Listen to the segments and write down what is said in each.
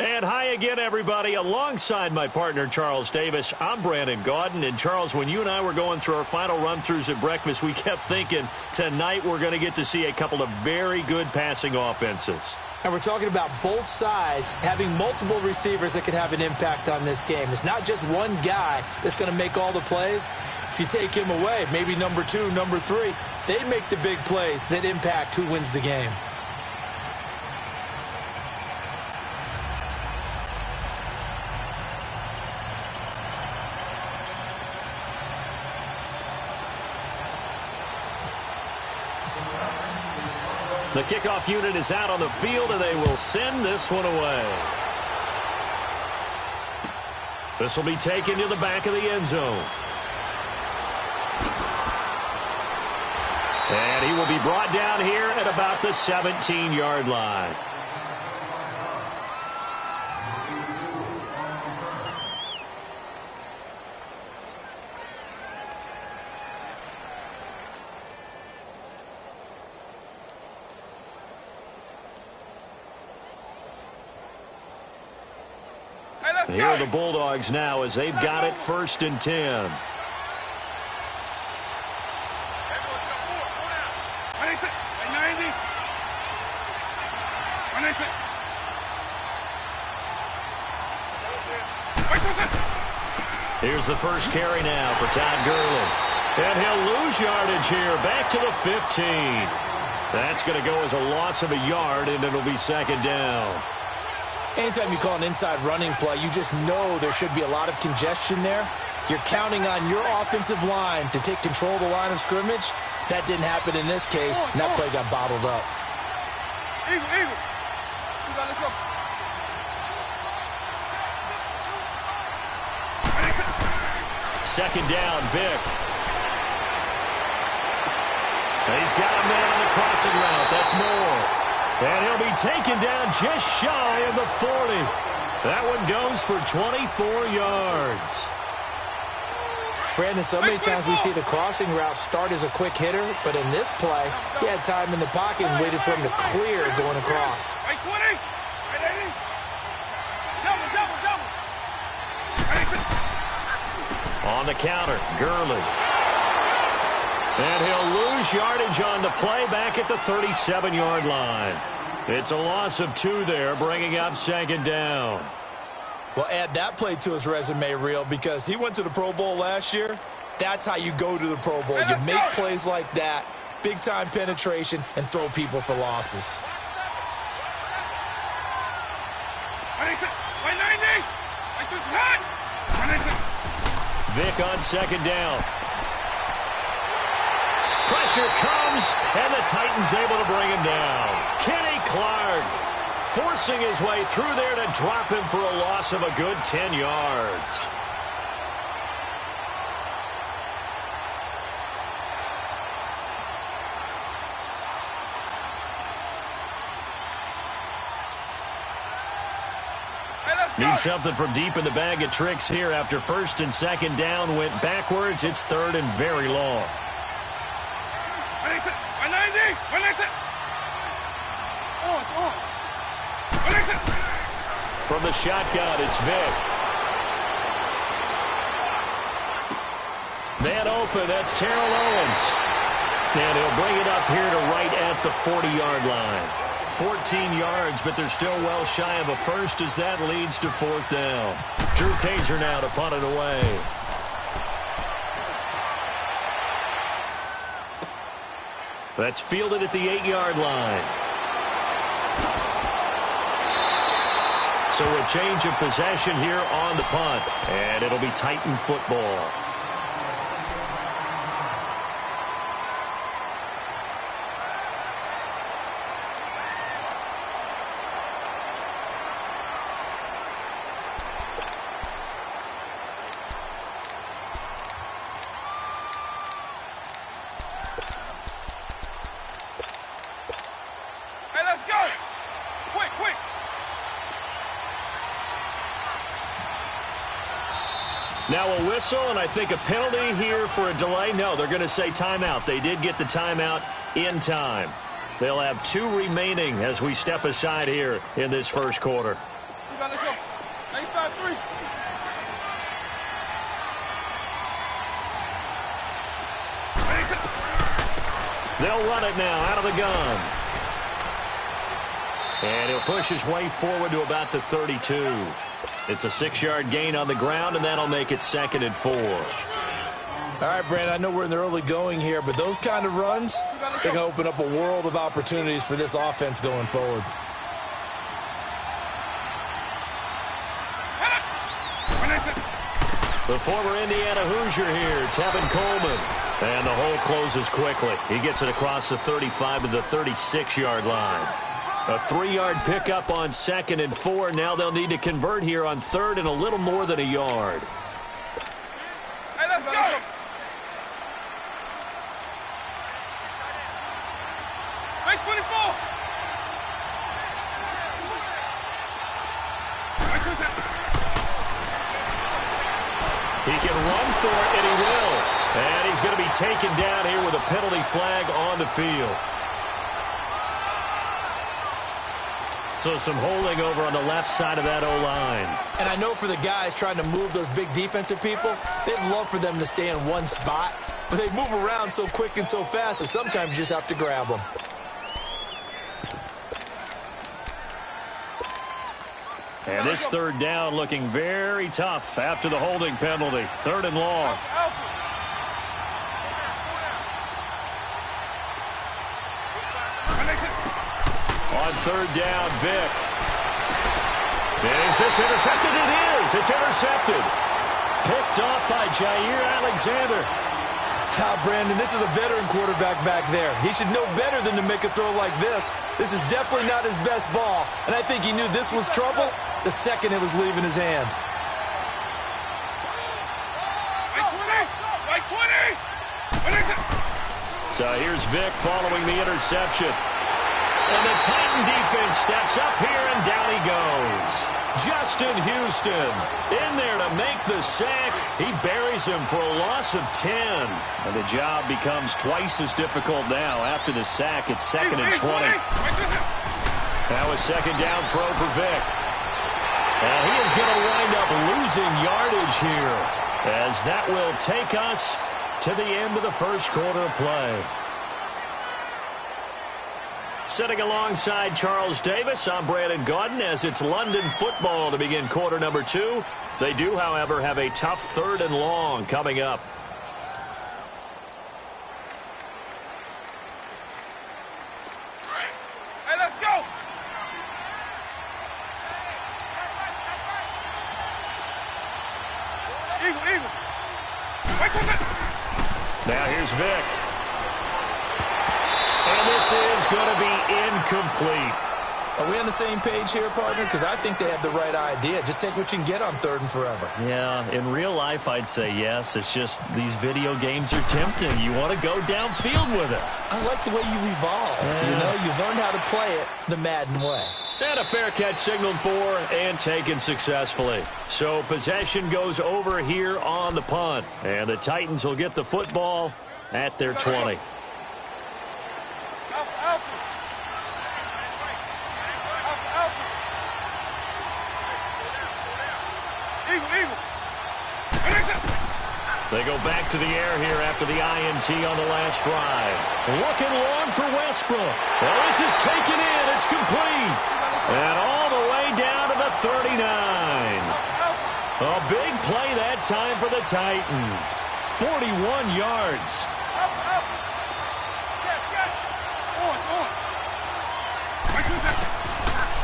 And hi again, everybody. Alongside my partner, Charles Davis, I'm Brandon Gaudin. And, Charles, when you and I were going through our final run-throughs at breakfast, we kept thinking tonight we're going to get to see a couple of very good passing offenses. And we're talking about both sides having multiple receivers that can have an impact on this game. It's not just one guy that's going to make all the plays. If you take him away, maybe number 2, number 3, they make the big plays that impact who wins the game. The kickoff unit is out on the field, and they will send this one away. This will be taken to the back of the end zone. And he will be brought down here at about the 17-yard line. Here are the Bulldogs now as they've got it 1st and 10. Here's the first carry now for Todd Gurley. And he'll lose yardage here back to the 15. That's going to go as a loss of a yard, and it'll be 2nd down. Anytime you call an inside running play, you just know there should be a lot of congestion there. You're counting on your offensive line to take control of the line of scrimmage. That didn't happen in this case, and that play got bottled up. Eagle. Let's go. 2nd down, Vic. He's got a man on the crossing route. That's Moore. And he'll be taken down just shy of the 40. That one goes for 24 yards. Brandon, so many times we see the crossing route start as a quick hitter, but in this play, he had time in the pocket and waited for him to clear going across. On the counter, Gurley. And he'll lose yardage on the play back at the 37-yard line. It's a loss of 2 there, bringing up 2nd down. Well, add that play to his resume reel because he went to the Pro Bowl last year. That's how you go to the Pro Bowl. You make plays like that, big-time penetration, and throw people for losses. Vic on 2nd down. Pressure comes, and the Titans able to bring him down. Kenny Clark forcing his way through there to drop him for a loss of a good 10 yards. Need something from deep in the bag of tricks here after 1st and 2nd down went backwards. It's 3rd and very long. From the shotgun, it's Vic. Man open, that's Terrell Owens. And he'll bring it up here to right at the 40-yard line. 14 yards, but they're still well shy of a first as that leads to 4th down. Drew Kaiser now to punt it away. That's fielded at the 8-yard line. So a change of possession here on the punt, and it'll be Titan football. Now a whistle, and I think a penalty here for a delay. No, they're going to say timeout. They did get the timeout in time. They'll have 2 remaining as we step aside here in this first quarter. 3. They'll run it now out of the gun. And he'll push his way forward to about the 32. It's a 6-yard gain on the ground, and that'll make it 2nd and 4. All right, Brandon, I know we're in the early going here, but those kind of runs, they can open up a world of opportunities for this offense going forward. The former Indiana Hoosier here, Tevin Coleman. And the hole closes quickly. He gets it across the 35 to the 36-yard line. A 3-yard pickup on 2nd and 4. Now they'll need to convert here on 3rd and a little more than a yard. Hey, let's go! Base 24! He can run for it, and he will. And he's going to be taken down here with a penalty flag on the field. So some holding over on the left side of that O-line. And I know for the guys trying to move those big defensive people, they'd love for them to stay in one spot. But they move around so quick and so fast that sometimes you just have to grab them. And this 3rd down looking very tough after the holding penalty. 3rd and long. On 3rd down, Vic. Is this intercepted? It is. It's intercepted. Picked off by Jair Alexander. Brandon, this is a veteran quarterback back there. He should know better than to make a throw like this. This is definitely not his best ball, and I think he knew this was trouble the second it was leaving his hand. So here's Vic following the interception. And the Titan defense steps up here, and down he goes. Justin Houston in there to make the sack. He buries him for a loss of 10. And the job becomes twice as difficult now. After the sack, it's 2nd and 20. Now a 2nd down throw for Vic. And he is going to wind up losing yardage here, as that will take us to the end of the first quarter of play. Sitting alongside Charles Davis, I'm Brandon Gaudin, as it's London football to begin quarter number 2. They do, however, have a tough 3rd and long coming up. Hey, let's go! Eagle. Now here's Vic. And this is going to be incomplete. Are we on the same page here, partner? Because I think they have the right idea. Just take what you can get on 3rd and forever. Yeah, in real life, I'd say yes. It's just these video games are tempting. You want to go downfield with it. I like the way you evolved. Yeah. You know, you've learned how to play it the Madden way. And a fair catch signaled for and taken successfully. So possession goes over here on the punt. And the Titans will get the football at their 20. They go back to the air here after the INT on the last drive. Looking long for Westbrook. Well, this is taken in. It's complete. And all the way down to the 39. A big play that time for the Titans. 41 yards.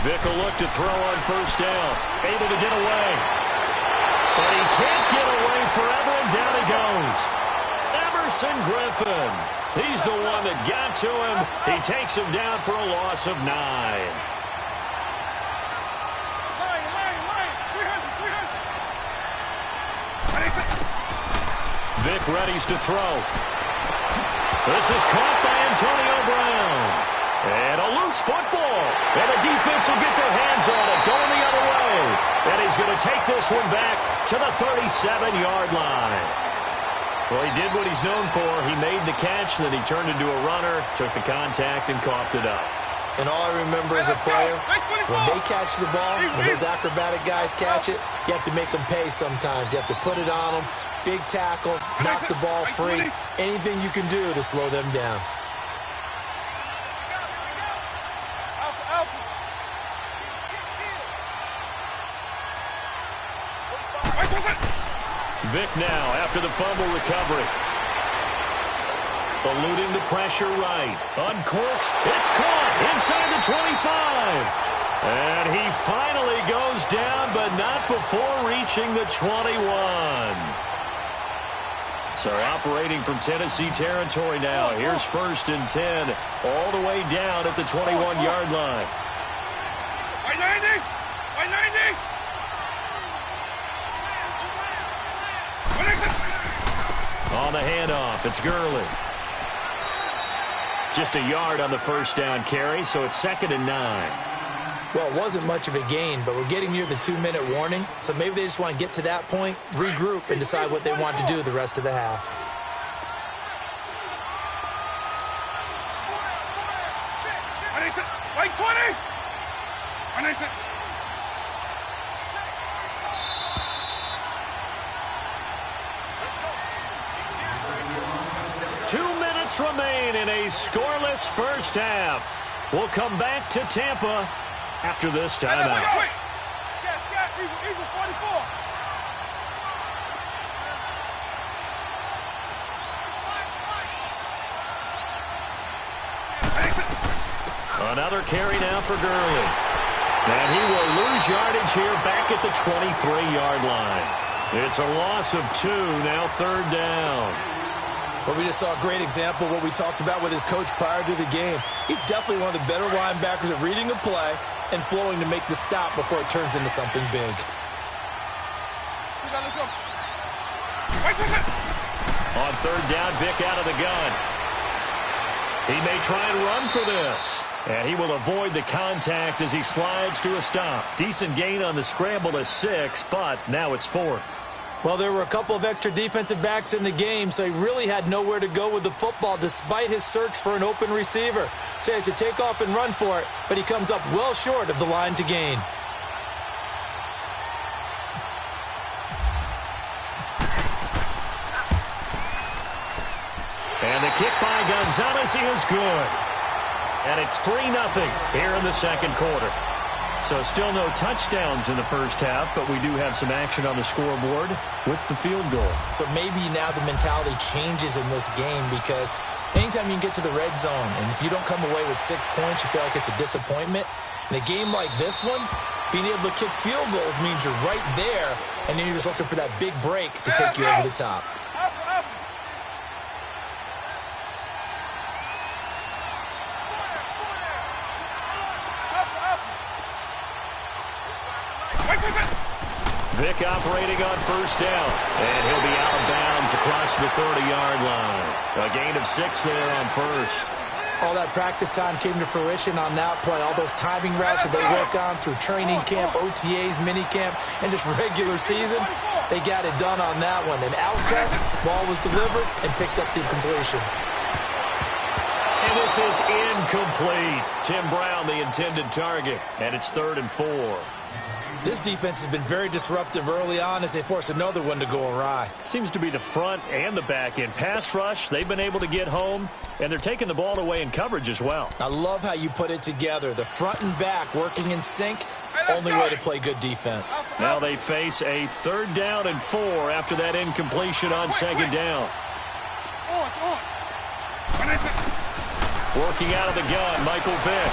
Vic will look to throw on 1st down. Able to get away. But he can't get away forever, and down he goes. Emerson Griffin. He's the one that got to him. He takes him down for a loss of 9. Vic readies to throw. This is caught by Antonio Brown. And a loose football. And the defense will get their hands on it, going the other way. And he's going to take this one back to the 37-yard line. Well, he did what he's known for. He made the catch, then he turned into a runner, took the contact, and coughed it up. And all I remember as a player, when they catch the ball, when those acrobatic guys catch it, you have to make them pay sometimes. You have to put it on them, big tackle, knock the ball free, anything you can do to slow them down. Vic now after the fumble recovery. Eluding the pressure right. Uncorks. It's caught inside the 25. And he finally goes down, but not before reaching the 21. So operating from Tennessee territory now. Here's 1st and 10. All the way down at the 21-yard line. 190! 190! On the handoff, it's Gurley. Just a yard on the first down carry, so it's 2nd and 9. Well, it wasn't much of a gain, but we're getting near the 2-minute warning, so maybe they just want to get to that point, regroup, and decide what they want to do the rest of the half. Like 20! 2 minutes remain in a scoreless first half. We'll come back to Tampa after this timeout. Eagle 44. Another carry now for Gurley. And he will lose yardage here back at the 23-yard line. It's a loss of 2, now 3rd down. Well, we just saw a great example of what we talked about with his coach prior to the game. He's definitely one of the better linebackers at reading a play and flowing to make the stop before it turns into something big. On 3rd down, Vic out of the gun. He may try and run for this. And he will avoid the contact as he slides to a stop. Decent gain on the scramble to 6, but now it's 4th. Well, there were a couple of extra defensive backs in the game, so he really had nowhere to go with the football despite his search for an open receiver. So he has to take off and run for it, but he comes up well short of the line to gain. And the kick by Gonzalez is good. And it's 3-0 here in the 2nd quarter. So still no touchdowns in the first half, but we do have some action on the scoreboard with the field goal. So maybe now the mentality changes in this game because anytime you can get to the red zone, and if you don't come away with 6 points, you feel like it's a disappointment. In a game like this one, being able to kick field goals means you're right there, and then you're just looking for that big break to take you over the top. Vic operating on 1st down. And he'll be out of bounds across the 30-yard line. A gain of 6 there on 1st. All that practice time came to fruition on that play. All those timing routes that they work on through training camp, OTAs, minicamp, and just regular season, they got it done on that one. An outcut, ball was delivered, and picked up the completion. And this is incomplete. Tim Brown, the intended target. And it's 3rd and 4. This defense has been very disruptive early on as they force another one to go awry. Seems to be the front and the back end. Pass rush, they've been able to get home, and they're taking the ball away in coverage as well. I love how you put it together. The front and back working in sync, only way to play good defense. Now they face a 3rd down and 4 after that incompletion on 2nd down. Working out of the gun, Michael Vick.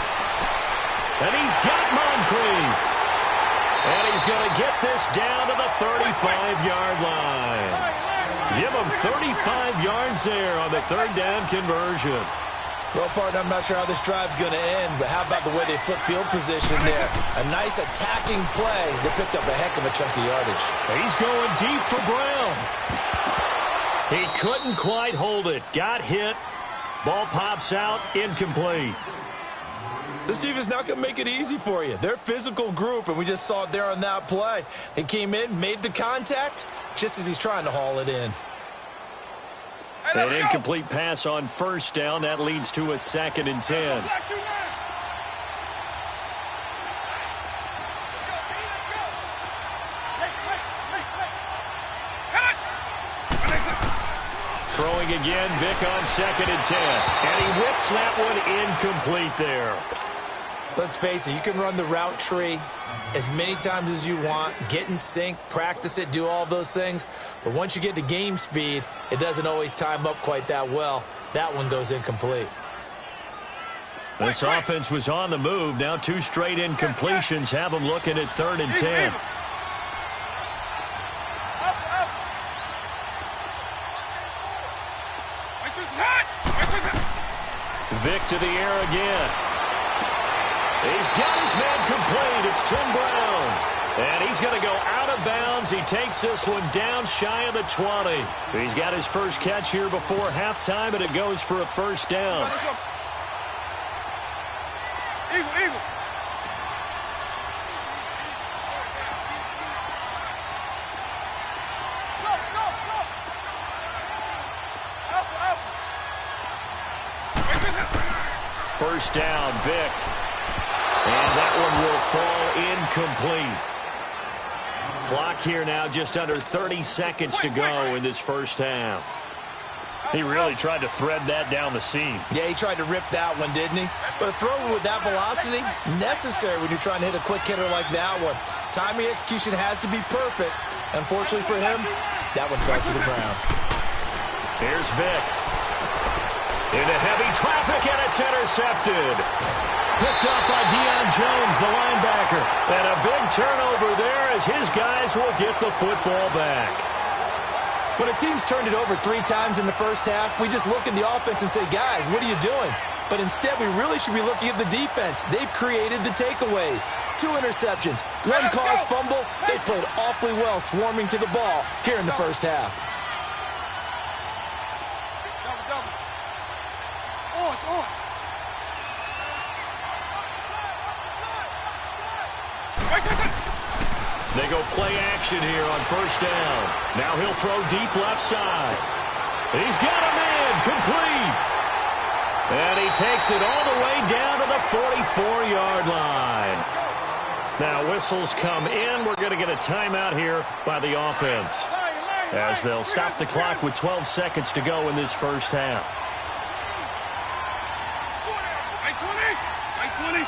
And he's got Moncrief. And he's going to get this down to the 35-yard line. Give him 35 yards there on the 3rd down conversion. Well, partner, I'm not sure how this drive's going to end, but how about the way they flip field position there? A nice attacking play that picked up a heck of a chunk of yardage. He's going deep for Brown. He couldn't quite hold it. Got hit. Ball pops out. Incomplete. This defense not going to make it easy for you. They're a physical group, and we just saw it there on that play. He came in, made the contact, just as he's trying to haul it in. An incomplete pass on 1st down. That leads to a 2nd and 10. throwing again. Vic on 2nd and 10. And he whips that one incomplete there. Let's face it, you can run the route tree as many times as you want, get in sync, practice it, do all those things. But once you get to game speed, it doesn't always time up quite that well. That one goes incomplete. This offense was on the move. Now 2 straight incompletions have them looking at 3rd and 10. Vic to the air again. He's got his man complete. It's Tim Brown. And he's going to go out of bounds. He takes this one down shy of the 20. He's got his first catch here before halftime, and it goes for a first down. Eagle. First down, Vic. And that one will fall incomplete. Clock here now just under 30 seconds to go in this first half. He really tried to thread that down the seam. Yeah, he tried to rip that one, didn't he? But throwing with that velocity, necessary when you're trying to hit a quick hitter like that one. Timing execution has to be perfect. Unfortunately for him, that one fell to the ground. Here's Vic. Into heavy traffic, and it's intercepted. Picked up by Deion Jones, the linebacker. And a big turnover there as his guys will get the football back. When a team's turned it over 3 times in the first half, we just look at the offense and say, guys, what are you doing? But instead, we really should be looking at the defense. They've created the takeaways. 2 interceptions, 1 caused fumble. They played awfully well swarming to the ball here in the first half. They go play action here on first down. Now he'll throw deep left side. He's got a man complete. And he takes it all the way down to the 44-yard line. Now whistles come in. We're going to get a timeout here by the offense, as they'll stop the clock with 12 seconds to go in this first half. 20.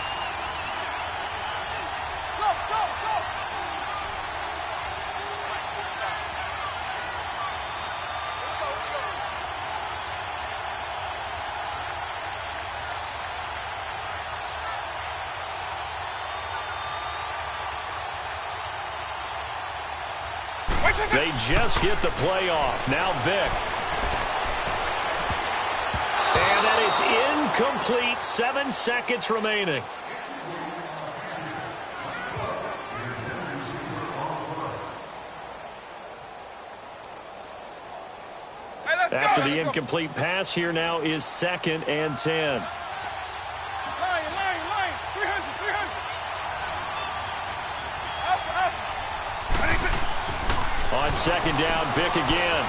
They just get the play off. Now Vic. And that is incomplete. 7 seconds remaining. After the incomplete pass, here now is 2nd and 10. Line. 300. On 2nd down, Vic again.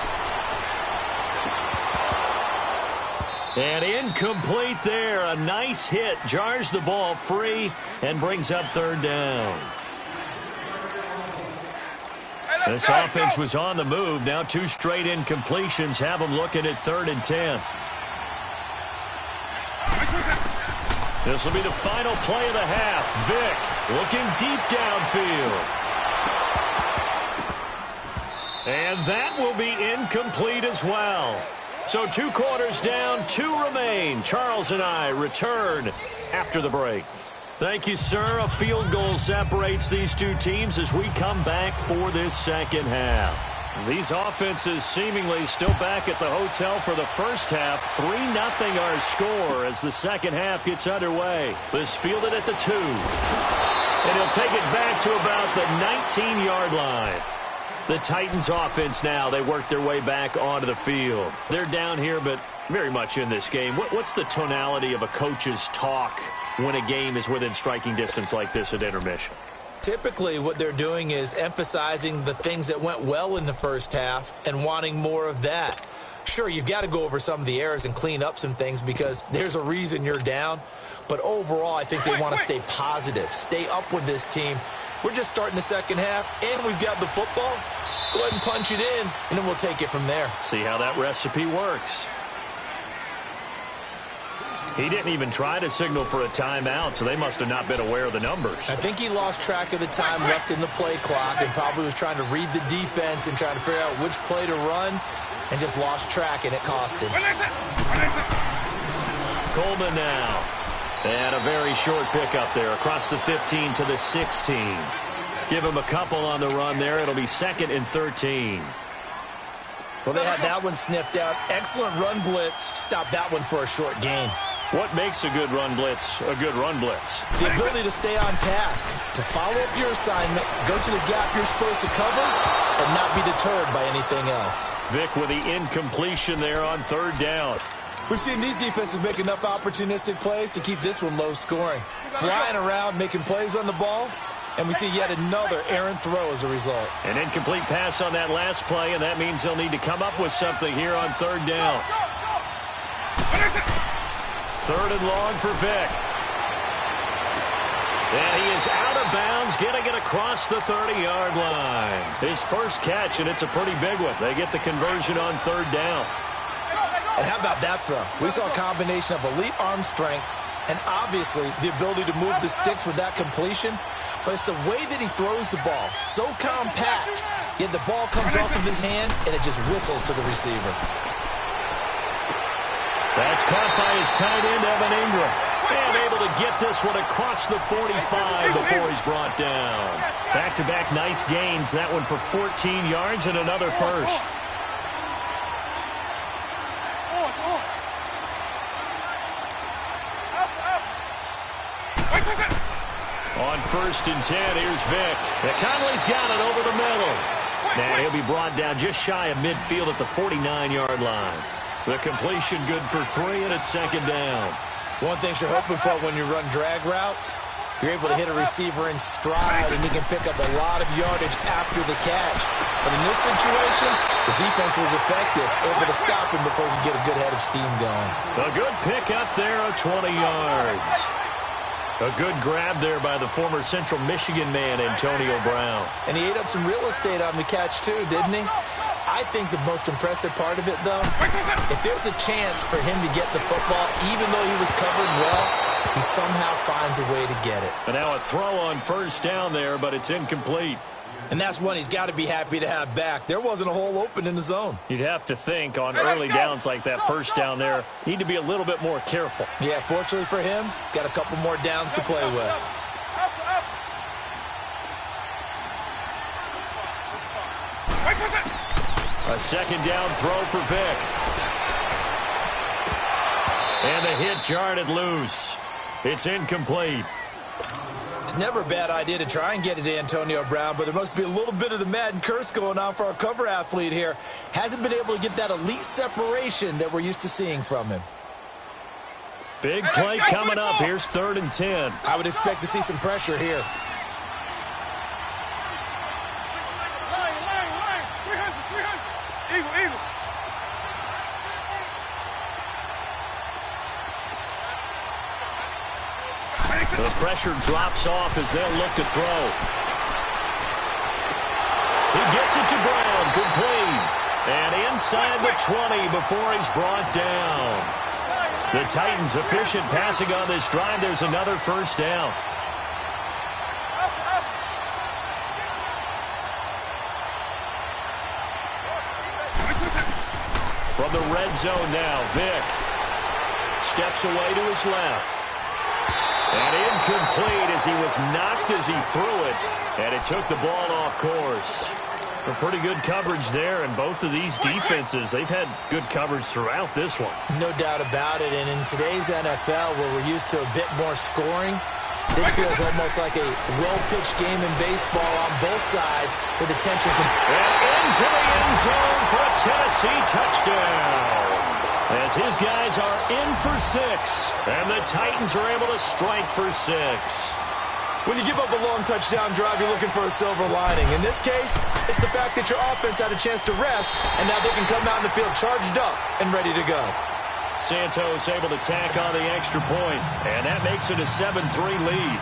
And incomplete there. A nice hit. Jars the ball free and brings up 3rd down. This offense was on the move. Now 2 straight incompletions have them looking at 3rd and 10. This will be the final play of the half. Vic looking deep downfield. And that will be incomplete as well. So 2 quarters down, 2 remain. Charles and I return after the break. Thank you, sir. A field goal separates these 2 teams as we come back for this second half. These offenses seemingly still back at the hotel for the first half. 3-0 our score as the second half gets underway. This fielded at the 2. And he'll take it back to about the 19-yard line. The Titans offense now, they work their way back onto the field. They're down here, but very much in this game. What's the tonality of a coach's talk when a game is within striking distance like this at intermission? Typically, what they're doing is emphasizing the things that went well in the first half and wanting more of that. Sure, you've got to go over some of the errors and clean up some things because there's a reason you're down. But overall, I think they want to stay positive, stay up with this team, we're just starting the second half, and we've got the football. Let's go ahead and punch it in, and then we'll take it from there. See how that recipe works. He didn't even try to signal for a timeout, so they must have not been aware of the numbers. I think he lost track of the time left in the play clock and probably was trying to read the defense and trying to figure out which play to run and just lost track, and it cost him. Coleman now. And a very short pickup there across the 15 to the 16. Give him a couple on the run there. It'll be 2nd and 13. Well, they had that one sniffed out. Excellent run blitz. Stop that one for a short gain. What makes a good run blitz a good run blitz? The ability to stay on task, to follow up your assignment, go to the gap you're supposed to cover, and not be deterred by anything else. Vic with the incompletion there on 3rd down. We've seen these defenses make enough opportunistic plays to keep this one low scoring. Flying around, making plays on the ball, and we see yet another errant throw as a result. An incomplete pass on that last play, and that means they'll need to come up with something here on 3rd down. 3rd and long for Vic. And he is out of bounds, getting it across the 30-yard line. His first catch, and it's a pretty big one. They get the conversion on 3rd down. And how about that throw? We saw a combination of elite arm strength and obviously the ability to move the sticks with that completion. But it's the way that he throws the ball. So compact, yet the ball comes off of his hand and it just whistles to the receiver. That's caught by his tight end, Evan Ingram. And able to get this one across the 45 before he's brought down. Back-to-back nice gains. That one for 14 yards and another first. On 1st and 10, here's Vic. Conley's got it over the middle. And he'll be brought down just shy of midfield at the 49-yard line. The completion good for 3, and it's 2nd down. One thing you're hoping for when you run drag routes, you're able to hit a receiver in stride, and he can pick up a lot of yardage after the catch. But in this situation, the defense was effective, able to stop him before he could get a good head of steam going. A good pick up there of 20 yards. A good grab there by the former Central Michigan man, Antonio Brown. And he ate up some real estate on the catch, too, didn't he? I think the most impressive part of it, though, if there's a chance for him to get the football, even though he was covered well, he somehow finds a way to get it. And now a throw on 1st down there, but it's incomplete. And that's one he's got to be happy to have back. There wasn't a hole open in the zone. You'd have to think on early downs like that 1st down there, need to be a little bit more careful. Yeah, fortunately for him, got a couple more downs to play with. A 2nd down throw for Vic. And the hit jarred loose. It's incomplete. It's never a bad idea to try and get it to Antonio Brown, but there must be a little bit of the Madden curse going on for our cover athlete here. Hasn't been able to get that elite separation that we're used to seeing from him. Big play coming up. Here's 3rd and 10. I would expect to see some pressure here. The pressure drops off as they'll look to throw. He gets it to Brown, complete. And inside the 20 before he's brought down. The Titans efficient passing on this drive. There's another 1st down. From the red zone now, Vic steps away to his left. And incomplete as he was knocked as he threw it. And it took the ball off course. A pretty good coverage there, and both of these defenses, they've had good coverage throughout this one. No doubt about it, and in today's NFL, where we're used to a bit more scoring, this feels almost like a well-pitched game in baseball on both sides where the tension can... And into the end zone for a Tennessee touchdown. As his guys are in for 6, and the Titans are able to strike for 6. When you give up a long touchdown drive, you're looking for a silver lining. In this case, it's the fact that your offense had a chance to rest, and now they can come out in the field charged up and ready to go. Santos able to tack on the extra point, and that makes it a 7-3 lead.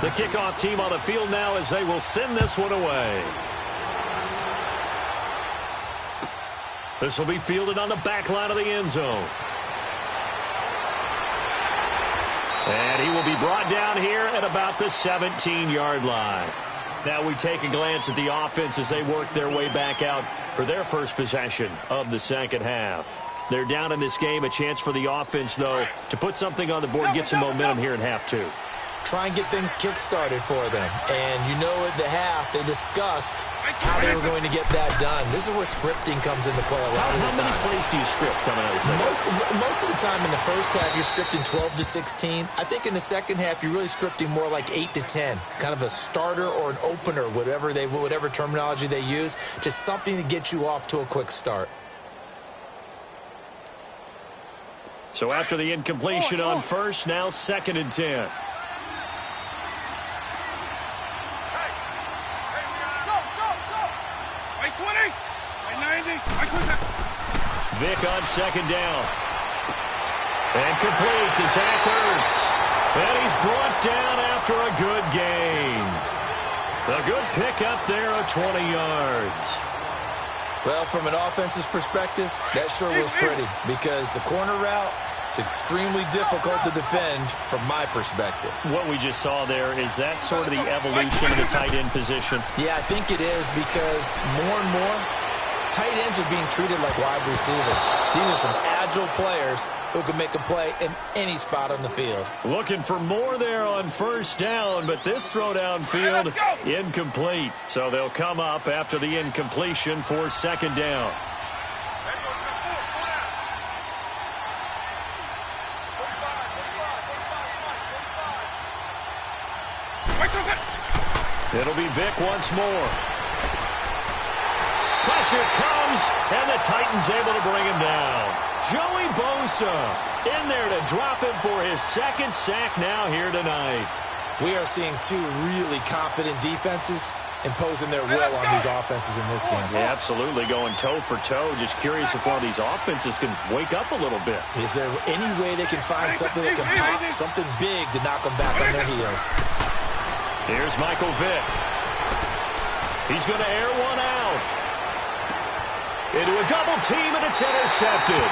The kickoff team on the field now as they will send this one away. This will be fielded on the back line of the end zone. And he will be brought down here at about the 17-yard line. Now we take a glance at the offense as they work their way back out for their first possession of the second half. They're down in this game. A chance for the offense, though, to put something on the board and get some momentum here in half two. Try and get things kick-started for them. And you know at the half, they discussed how they were going to get that done. This is where scripting comes into play a lot of the time. How many plays do you script coming out of the second half? Most of the time in the first half, you're scripting 12 to 16. I think in the second half, you're really scripting more like 8 to 10. Kind of a starter or an opener, whatever terminology they use. Just something to get you off to a quick start. So after the incompletion on first, now 2nd and 10. Vic on 2nd down. And complete to Zach Ertz. And he's brought down after a good gain. A good pickup there of 20 yards. Well, from an offense's perspective, that sure was pretty because the corner route, it's extremely difficult to defend from my perspective. What we just saw there, is that sort of the evolution of the tight end position? Yeah, I think it is because more and more, tight ends are being treated like wide receivers. These are some agile players who can make a play in any spot on the field. Looking for more there on first down, but this throw downfield incomplete. So they'll come up after the incompletion for 2nd down. It'll be Vic once more. Pressure comes, and the Titans able to bring him down. Joey Bosa in there to drop him for his 2nd sack now here tonight. We are seeing two really confident defenses imposing their will on these offenses in this game. Yeah, absolutely, going toe for toe. Just curious if one of these offenses can wake up a little bit. Is there any way they can find something that can pop, something big to knock them back on their heels? Here's Michael Vick. He's going to air one out. Into a double team, and it's intercepted.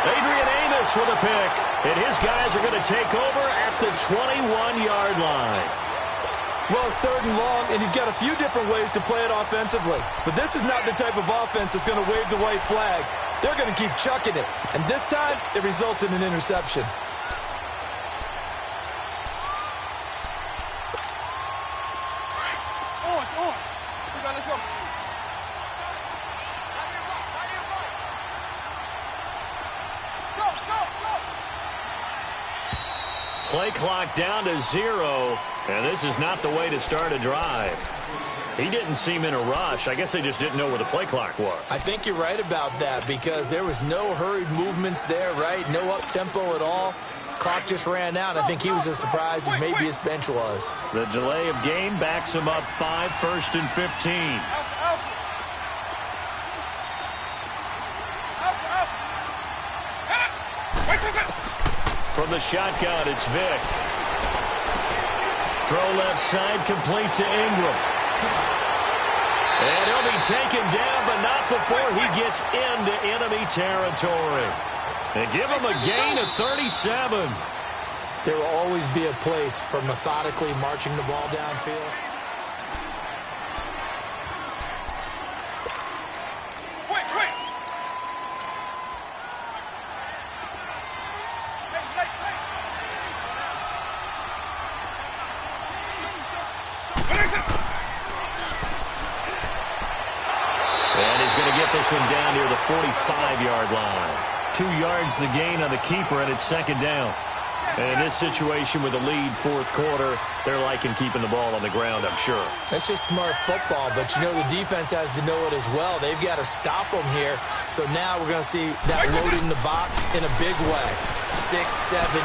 Adrian Amos with a pick. And his guys are going to take over at the 21-yard line. Well, it's 3rd and long, and you've got a few different ways to play it offensively. But this is not the type of offense that's going to wave the white flag. They're going to keep chucking it. And this time, it results in an interception. Play clock down to 0, and this is not the way to start a drive. He didn't seem in a rush. I guess they just didn't know where the play clock was. I think you're right about that because there was no hurried movements there, right? No up-tempo at all. Clock just ran out. I think he was as surprised as maybe his bench was. The delay of game backs him up 5, 1st and 15. From the shotgun, it's Vic. Throw left side, complete to Ingram. And he'll be taken down, but not before he gets into enemy territory. And give him a gain of 37. There will always be a place for methodically marching the ball downfield. This one down near the 45-yard line. 2 yards the gain on the keeper, and it's 2nd down. And in this situation with the lead 4th quarter, they're liking keeping the ball on the ground, I'm sure. That's just smart football, but you know the defense has to know it as well. They've got to stop them here. So now we're going to see that load in the box in a big way. 6, 7, 8,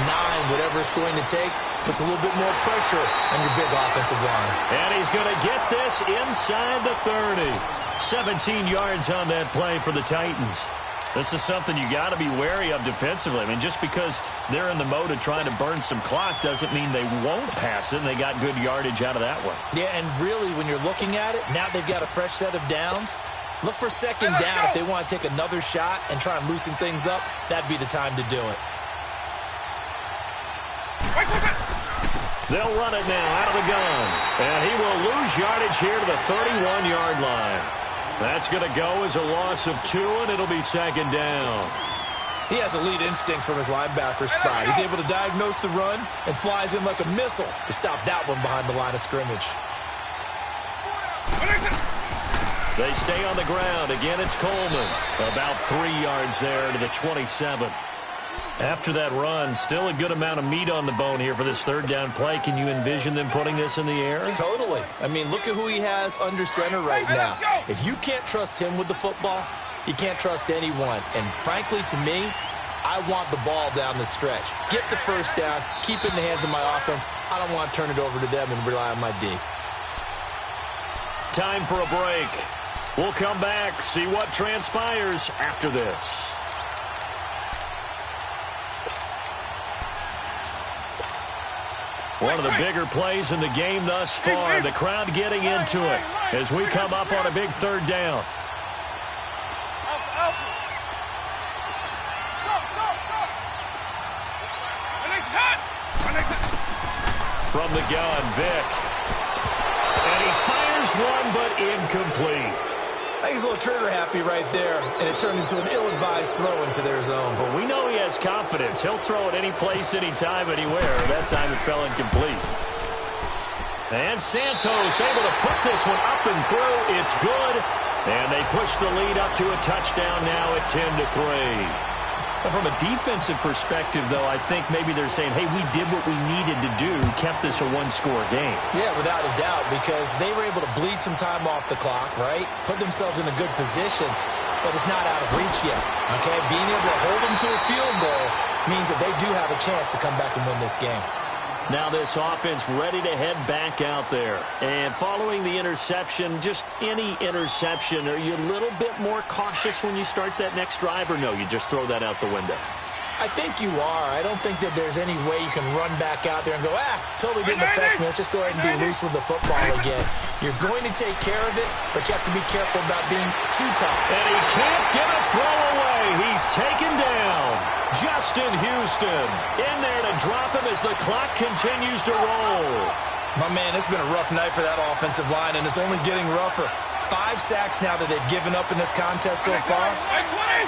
9, whatever it's going to take, puts a little bit more pressure on your big offensive line. And he's going to get this inside the 30. 17 yards on that play for the Titans. This is something you got to be wary of defensively. I mean, just because they're in the mode of trying to burn some clock doesn't mean they won't pass it, and they got good yardage out of that one. Yeah, and really, when you're looking at it, now they've got a fresh set of downs. Look for second down if they want to take another shot and try and loosen things up. That'd be the time to do it. They'll run it now out of the gun. And he will lose yardage here to the 31-yard line. That's going to go as a loss of 2, and it'll be second down. He has elite instincts from his linebacker spot. He's able to diagnose the run and flies in like a missile to stop that one behind the line of scrimmage. They stay on the ground. Again, it's Coleman. About 3 yards there to the 27. After that run, still a good amount of meat on the bone here for this third down play. Can you envision them putting this in the air? Totally. I mean, look at who he has under center right now. If you can't trust him with the football, you can't trust anyone. And frankly, to me, I want the ball down the stretch. Get the first down, keep it in the hands of my offense. I don't want to turn it over to them and rely on my D. Time for a break. We'll come back, see what transpires after this. One of the bigger plays in the game thus far. The crowd getting into it as we come up on a big third down. From the gun, Vic. And he fires one, but incomplete. I think he's a little trigger happy right there, and it turned into an ill-advised throw into their zone. Well, we know he has confidence. He'll throw it any place, anytime, anywhere. That time it fell incomplete. And Santos able to put this one up and through. It's good. And they push the lead up to a touchdown now at 10-3. From a defensive perspective, though, I think maybe they're saying, hey, we did what we needed to do, kept this a one-score game. Yeah, without a doubt, because they were able to bleed some time off the clock, right? Put themselves in a good position, but it's not out of reach yet, okay? Being able to hold them to a field goal means that they do have a chance to come back and win this game. Now this offense ready to head back out there. And following the interception, just any interception, are you a little bit more cautious when you start that next drive, or no, you just throw that out the window? I think you are. I don't think that there's any way you can run back out there and go, totally didn't affect me. Let's just go ahead and be loose with the football again. You're going to take care of it, but you have to be careful about being too confident. And he can't get a throw away. He's taken down. Justin Houston in there to drop him as the clock continues to roll. My man, it's been a rough night for that offensive line, and it's only getting rougher. 5 sacks now that they've given up in this contest so far.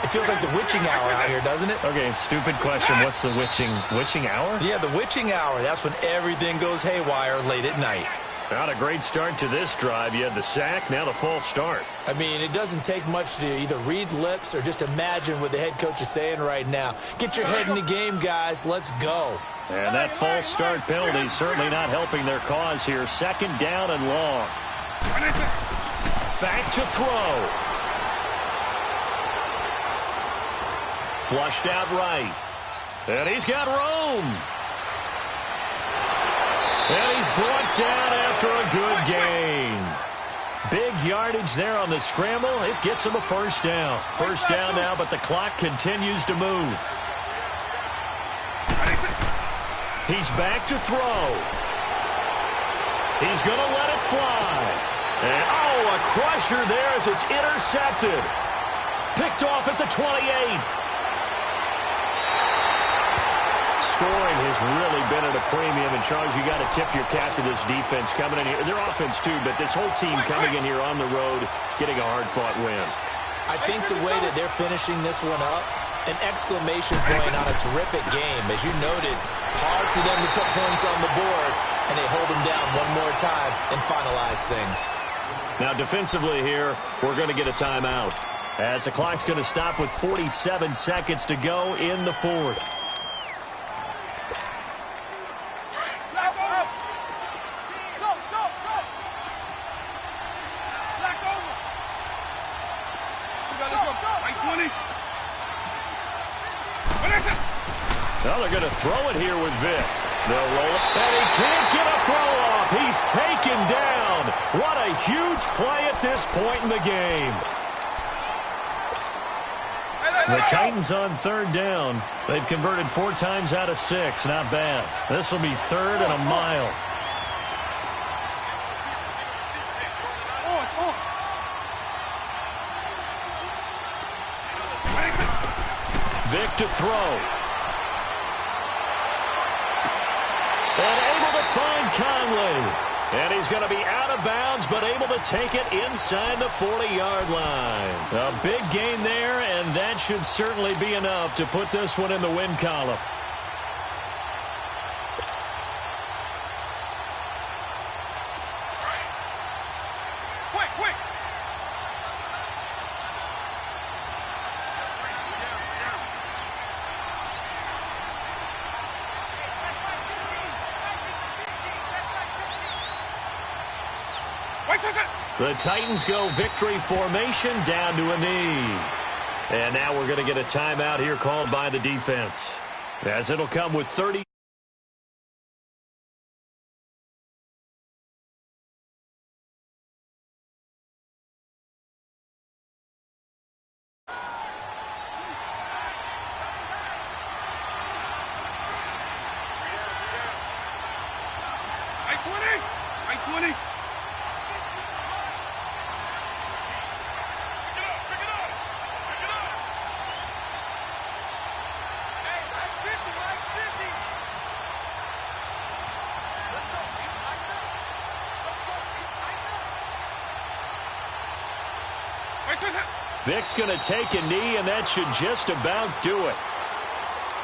It feels like the witching hour out here, doesn't it? Okay, stupid question. What's the witching hour? Yeah, the witching hour. That's when everything goes haywire late at night. Not a great start to this drive. You had the sack, now the false start. I mean, it doesn't take much to either read lips or just imagine what the head coach is saying right now. Get your head in the game, guys. Let's go. And that false start penalty certainly not helping their cause here. Second down and long. Back to throw. Flushed out right. And he's got room. And he's brought down after a good gain. Big yardage there on the scramble. It gets him a first down. First down now, but the clock continues to move. He's back to throw. He's going to let it fly. And, a crusher there as it's intercepted. Picked off at the 28. Scoring has really been at a premium. And, Charles, you got to tip your cap to this defense coming in here. Their offense, too, but this whole team coming in here on the road, getting a hard-fought win. I think the way that they're finishing this one up, an exclamation point on a terrific game. As you noted, hard for them to put points on the board, and they hold them down one more time and finalize things. Now, defensively here, we're going to get a timeout, as the clock's going to stop with 47 seconds to go in the fourth. Well, they're going to throw it here with Vic. They'll roll it, and he can't get a throw off. He's taken down. What a huge play at this point in the game. The Titans on third down. They've converted 4 times out of 6. Not bad. This will be 3rd and a mile. Vic to throw. And able to find Conley. And he's going to be out of bounds, but able to take it inside the 40-yard line. A big gain there, and that should certainly be enough to put this one in the win column. Quick! The Titans go victory formation down to a knee. And now we're going to get a timeout here called by the defense, as it'll come with 30. I-20. Vic's going to take a knee, and that should just about do it.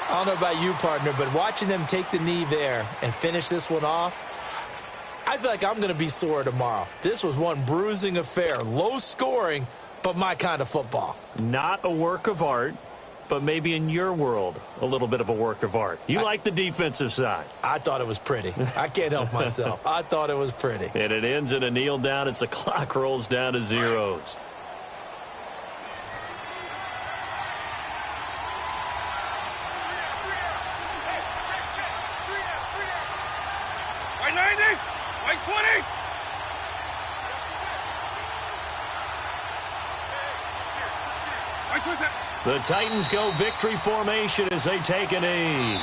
I don't know about you, partner, but watching them take the knee there and finish this one off, I feel like I'm going to be sore tomorrow. This was one bruising affair. Low scoring, but my kind of football. Not a work of art, but maybe in your world, a little bit of a work of art. You like the defensive side. I thought it was pretty. I can't help myself. I thought it was pretty. And it ends in a kneel down as the clock rolls down to zeros. The Titans go victory formation as they take a knee.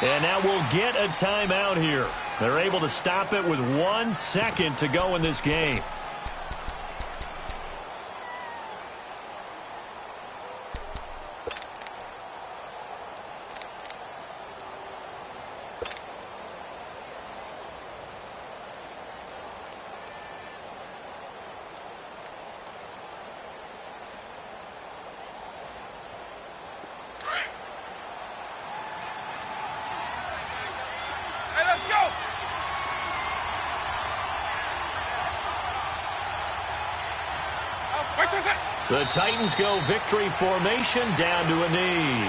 And now we'll get a timeout here. They're able to stop it with 1 second to go in this game. The Titans go victory formation down to a knee.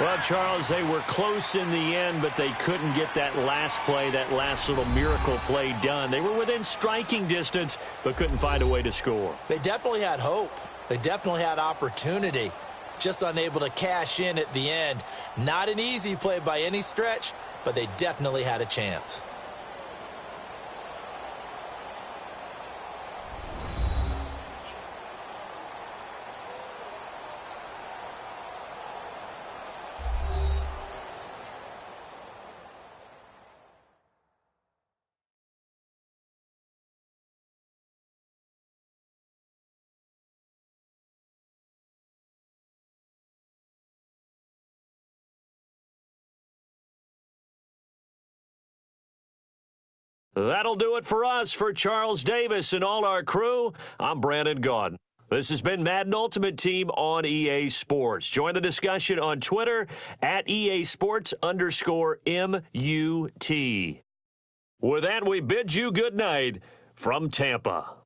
Well, Charles, they were close in the end, but they couldn't get that last play, that last little miracle play done. They were within striking distance, but couldn't find a way to score. They definitely had hope. They definitely had opportunity. Just unable to cash in at the end. Not an easy play by any stretch, but they definitely had a chance. That'll do it for us. For Charles Davis and all our crew, I'm Brandon Gaudin. This has been Madden Ultimate Team on EA Sports. Join the discussion on Twitter at EA Sports_MUT. With that, we bid you good night from Tampa.